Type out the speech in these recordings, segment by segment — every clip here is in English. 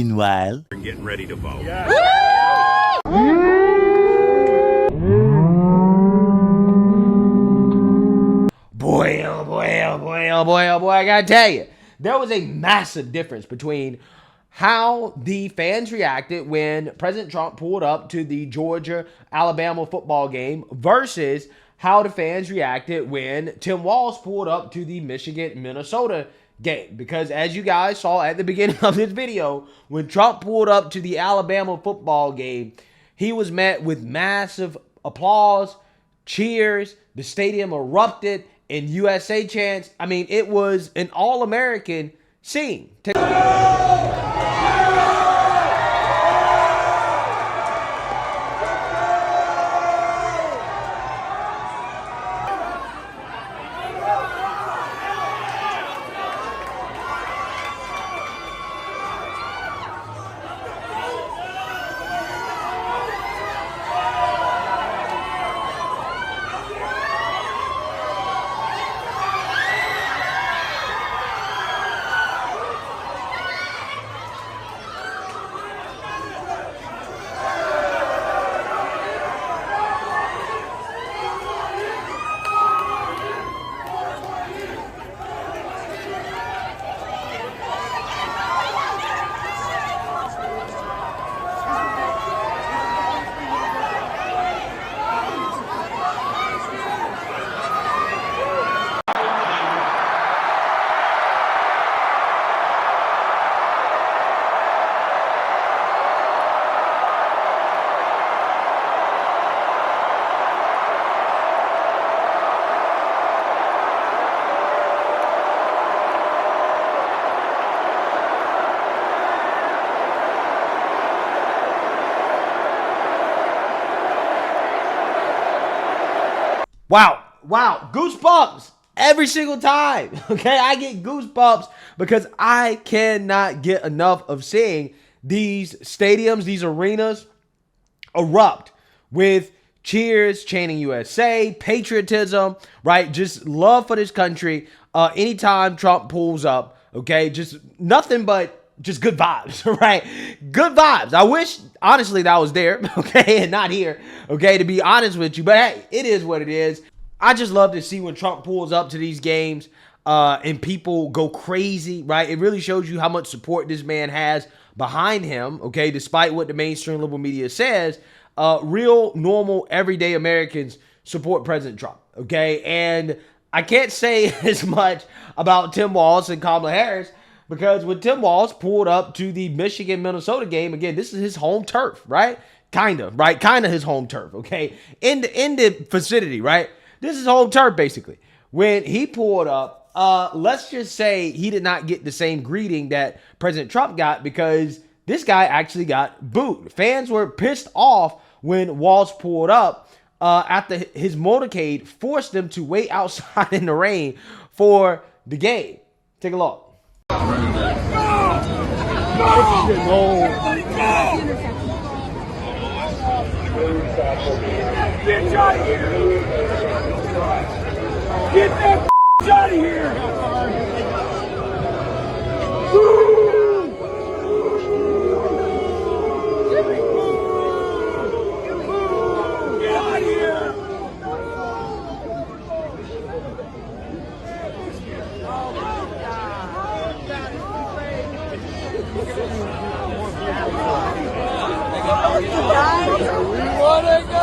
Meanwhile, We're getting ready to vote. Yeah. Boy, oh boy, oh boy, oh boy, oh boy, I gotta tell you, there was a massive difference between how the fans reacted when President Trump pulled up to the Georgia-Alabama football game versus how the fans reacted when Tim Walz pulled up to the Michigan-Minnesota game. Because as you guys saw at the beginning of this video, when Trump pulled up to the Alabama football game, he was met with massive applause, cheers, the stadium erupted, and USA chants. I mean, it was an all-American scene. Wow, goosebumps every single time, okay? I get goosebumps because I cannot get enough of seeing these stadiums, these arenas erupt with cheers, chanting USA, patriotism, right? Just love for this country. Anytime Trump pulls up, okay? Just nothing but just good vibes, right? Good vibes. I wish, honestly, that I was there, okay, and not here, okay, to be honest with you. But hey, it is what it is. I just love to see when Trump pulls up to these games and people go crazy, right? It really shows you how much support this man has behind him, okay? Despite what the mainstream liberal media says, real, normal, everyday Americans support President Trump, okay? And I can't say as much about Tim Walz and Kamala Harris because when Tim Walz pulled up to the Michigan-Minnesota game, again, this is his home turf, right? Kind of, right? Kind of his home turf, okay? In the vicinity, right? This is home turf, basically. When he pulled up, let's just say he did not get the same greeting that President Trump got because this guy actually got booed. Fans were pissed off when Walz pulled up after his motorcade forced them to wait outside in the rain for the game. Take a look. Get out of here! Get that out of here! Get out of here! We want to go!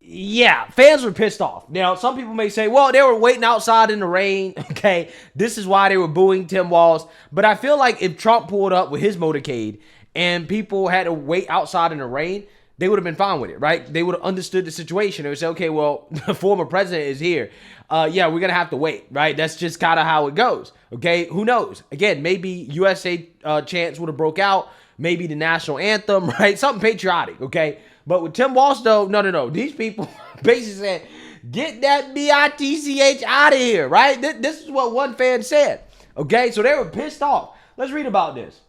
Yeah, fans were pissed off. Now, some people may say, well, they were waiting outside in the rain. Okay, this is why they were booing Tim Walz. But I feel like if Trump pulled up with his motorcade and people had to wait outside in the rain, they would have been fine with it, right? They would have understood the situation. They would say, okay, well, the former president is here. Yeah, we're going to have to wait, right? That's just kind of how it goes, okay? Who knows? Again, maybe USA chants would have broke out. Maybe the national anthem, right? Something patriotic, okay? But with Tim Walz, though, no. These people basically said, get that bitch out of here, right? This is what one fan said, okay? So they were pissed off. Let's read about this.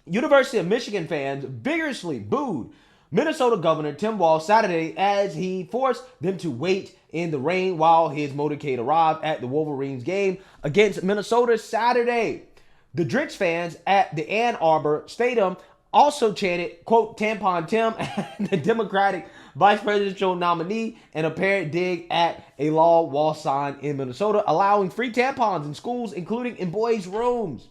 University of Michigan fans vigorously booed Minnesota Governor Tim Walz Saturday as he forced them to wait in the rain while his motorcade arrived at the Wolverines game against Minnesota Saturday. The Drix fans at the Ann Arbor Stadium also chanted, quote, Tampon Tim, the Democratic vice presidential nominee, and apparent dig at a law Walz sign in Minnesota allowing free tampons in schools, including in boys' rooms.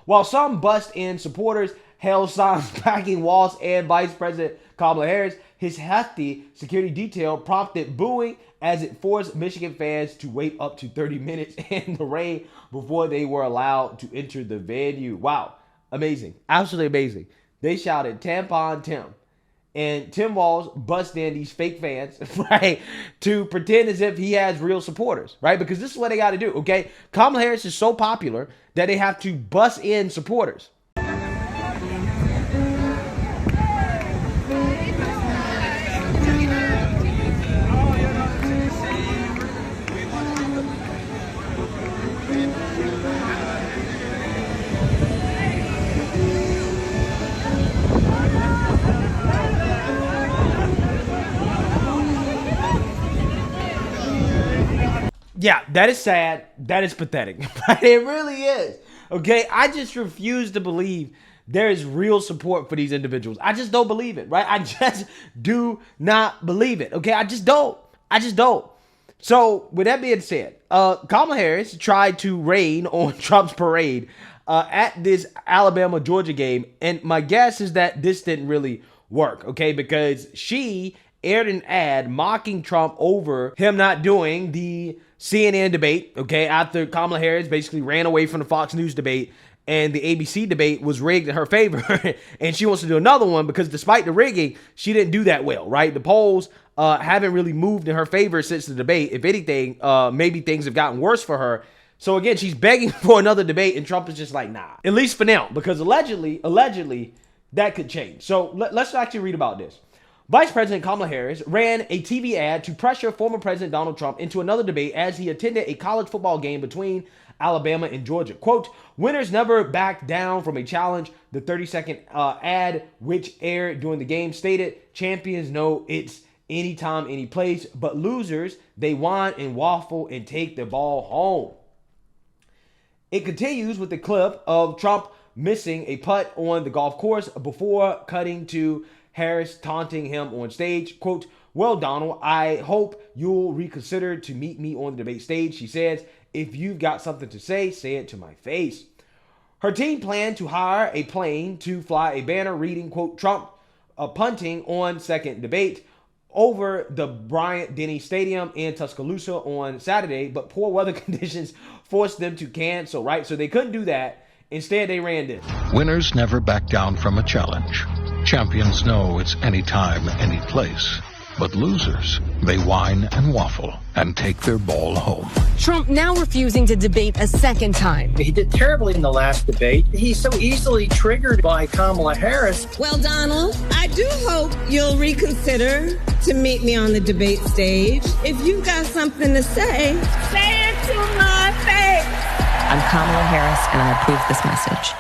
While some bust-in supporters held signs backing Walz and Vice President Kamala Harris, his hefty security detail prompted booing as it forced Michigan fans to wait up to 30 minutes in the rain before they were allowed to enter the venue. Wow. Amazing. Absolutely amazing. They shouted Tampon Tim. And Tim Walz bust in these fake fans, right, to pretend as if he has real supporters, right? Because this is what they got to do, okay? Kamala Harris is so popular that they have to bust in supporters. Yeah, that is sad. That is pathetic. But it really is. Okay, I just refuse to believe there is real support for these individuals. I just don't believe it, right? I just do not believe it. Okay, I just don't. So, with that being said, Kamala Harris tried to rain on Trump's parade at this Alabama-Georgia game. And my guess is that this didn't really work, okay? Because she aired an ad mocking Trump over him not doing the CNN debate, okay, after Kamala Harris basically ran away from the Fox News debate and the ABC debate was rigged in her favor. And she wants to do another one because despite the rigging, she didn't do that well, right? The polls haven't really moved in her favor since the debate. If anything, maybe things have gotten worse for her. So again, she's begging for another debate and Trump is just like, nah, at least for now, because allegedly, that could change. So let's actually read about this. Vice President Kamala Harris ran a TV ad to pressure former President Donald Trump into another debate as he attended a college football game between Alabama and Georgia. Quote, winners never back down from a challenge. The 30-second ad, which aired during the game, stated, champions know it's anytime, any place, but losers, they whine and waffle and take the ball home. It continues with the clip of Trump missing a putt on the golf course before cutting to Harris taunting him on stage. Quote, well, Donald, I hope you'll reconsider to meet me on the debate stage. She says, if you've got something to say it to my face. Her team planned to hire a plane to fly a banner reading, quote, Trump punting on second debate over the Bryant-Denny Stadium in Tuscaloosa on Saturday, but poor weather conditions forced them to cancel, right? So they couldn't do that. Instead, they ran this. Winners never back down from a challenge. Champions know it's any time, any place. But losers, they whine and waffle and take their ball home. Trump now refusing to debate a second time. He did terribly in the last debate. He's so easily triggered by Kamala Harris. Well, Donald, I do hope you'll reconsider to meet me on the debate stage. If you've got something to say it to my face. I'm Kamala Harris, and I approve this message.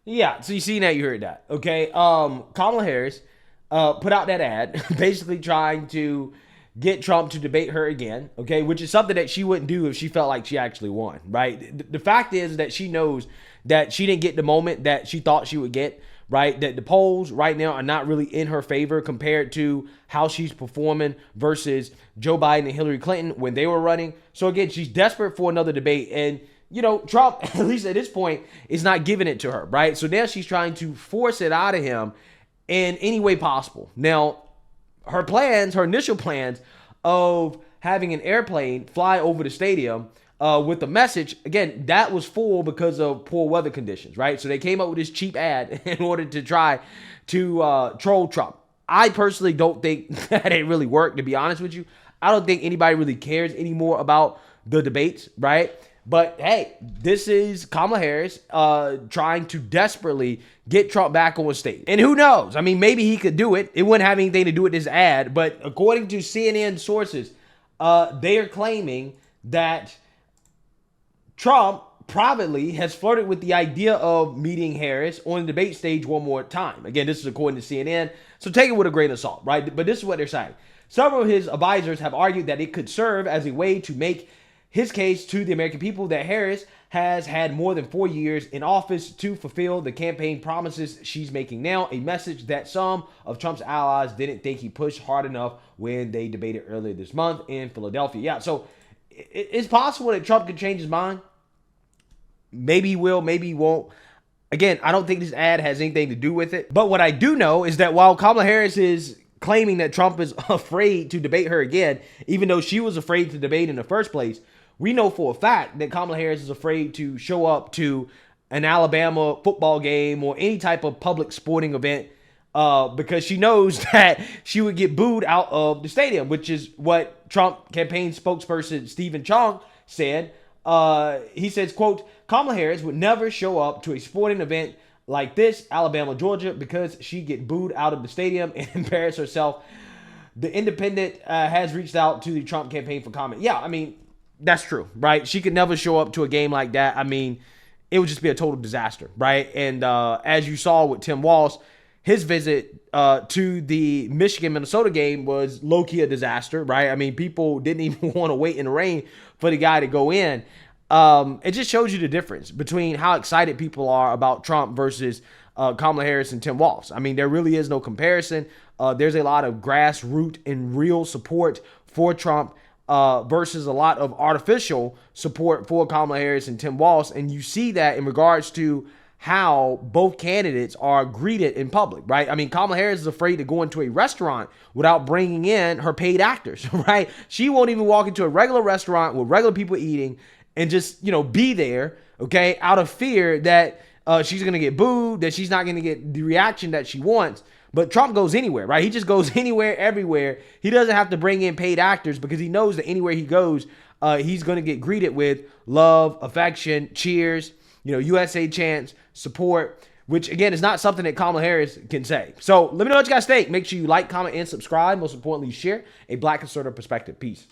Yeah, so you see that, you heard that, okay? Kamala Harris put out that ad, basically trying to get Trump to debate her again, okay? Which is something that she wouldn't do if she felt like she actually won, right? The fact is that she knows that she didn't get the moment that she thought she would get, right? That the polls right now are not really in her favor compared to how she's performing versus Joe Biden and Hillary Clinton when they were running. So again, she's desperate for another debate, and you know, Trump, at least at this point, is not giving it to her, right? So now she's trying to force it out of him in any way possible. Now, her initial plans of having an airplane fly over the stadium with a message, again, that was full because of poor weather conditions, right? So they came up with this cheap ad in order to try to troll Trump. I personally don't think that it really worked, to be honest with you. I don't think anybody really cares anymore about the debates, right? But hey, this is Kamala Harris trying to desperately get Trump back on stage. And who knows? I mean, maybe he could do it. It wouldn't have anything to do with this ad. But according to CNN sources, they are claiming that Trump privately has flirted with the idea of meeting Harris on the debate stage one more time. Again, this is according to CNN. So take it with a grain of salt, right? But this is what they're saying. Several of his advisors have argued that it could serve as a way to make his case to the American people that Harris has had more than 4 years in office to fulfill the campaign promises she's making now, a message that some of Trump's allies didn't think he pushed hard enough when they debated earlier this month in Philadelphia. Yeah, so it's possible that Trump could change his mind. Maybe he will, maybe he won't. Again, I don't think this ad has anything to do with it. But what I do know is that while Kamala Harris is claiming that Trump is afraid to debate her again, even though she was afraid to debate in the first place, we know for a fact that Kamala Harris is afraid to show up to an Alabama football game or any type of public sporting event because she knows that she would get booed out of the stadium, which is what Trump campaign spokesperson Stephen Chong said. He says, quote, Kamala Harris would never show up to a sporting event like this, Alabama, Georgia, because she'd get booed out of the stadium and embarrass herself. The Independent has reached out to the Trump campaign for comment. Yeah, I mean, that's true, right? She could never show up to a game like that. I mean, it would just be a total disaster, right? And as you saw with Tim Walz, his visit to the Michigan-Minnesota game was low-key a disaster, right? I mean, people didn't even want to wait in the rain for the guy to go in. It just shows you the difference between how excited people are about Trump versus Kamala Harris and Tim Walz. I mean, there really is no comparison. There's a lot of grassroots and real support for Trump versus a lot of artificial support for Kamala Harris and Tim Walz. And you see that in regards to how both candidates are greeted in public, right? I mean, Kamala Harris is afraid to go into a restaurant without bringing in her paid actors, right? She won't even walk into a regular restaurant with regular people eating and just, be there, okay, out of fear that she's going to get booed, that she's not going to get the reaction that she wants. But Trump goes anywhere, right? He just goes anywhere, everywhere. He doesn't have to bring in paid actors because he knows that anywhere he goes, he's going to get greeted with love, affection, cheers, USA chants, support, which, again, is not something that Kamala Harris can say. So let me know what you guys think. Make sure you like, comment, and subscribe. Most importantly, share a Black conservative perspective. Peace.